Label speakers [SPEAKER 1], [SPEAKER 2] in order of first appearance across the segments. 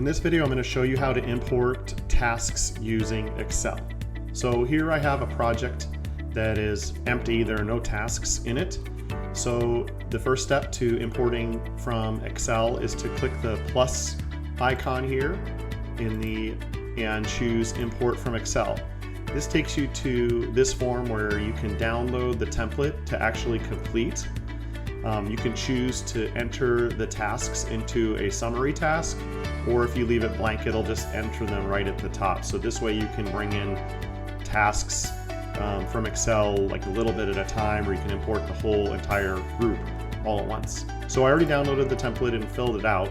[SPEAKER 1] In this video, I'm going to show you how to import tasks using Excel. So here I have a project that is empty. There are no tasks in it. So the first step to importing from Excel is to click the plus icon here and choose Import from Excel. This takes you to this form where you can download the template to actually complete. You can choose to enter the tasks into a summary task, or if you leave it blank, it'll just enter them right at the top. So this way you can bring in tasks from Excel like a little bit at a time, or you can import the whole entire group all at once. So I already downloaded the template and filled it out.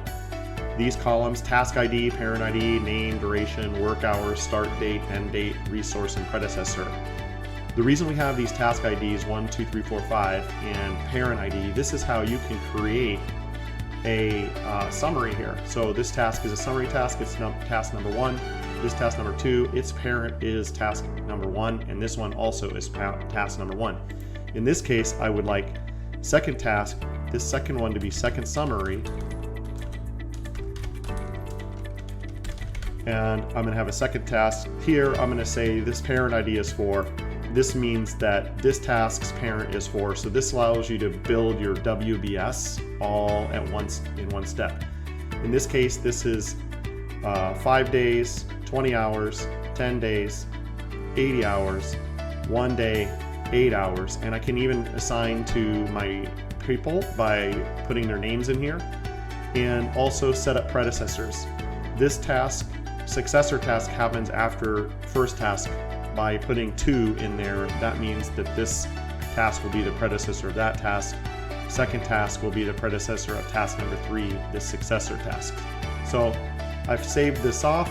[SPEAKER 1] These columns: task ID, parent ID, name, duration, work hours, start date, end date, resource, and predecessor. The reason we have these task IDs 1, 2, 3, 4, 5 and parent ID, this is how you can create a summary here. So this task is a summary task. It's task number 1. This task number 2, its parent is task number 1, and this one also is task number 1. In this case, I would like second task, this second one, to be second summary, and I'm going to have a second task here. I'm going to say this parent ID is 4. This means that this task's parent is 4. So this allows you to build your WBS all at once in one step. In this case, this is 5 days, 20 hours, 10 days, 80 hours, 1 day, 8 hours. And I can even assign to my people by putting their names in here, and also set up predecessors. This task, successor task, happens after first task by putting 2 in there. That means that this task will be the predecessor of that task. Second task will be the predecessor of task number 3, this successor task. So I've saved this off.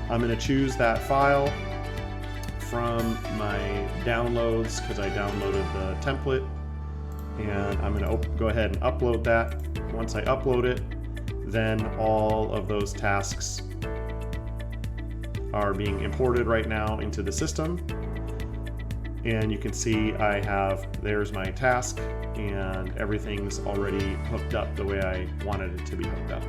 [SPEAKER 1] I'm going to choose that file from my downloads because I downloaded the template, and I'm going to go ahead and upload that. Once I upload it, then all of those tasks are being imported right now into the system, and you can see there's my task, and everything's already hooked up the way I wanted it to be hooked up.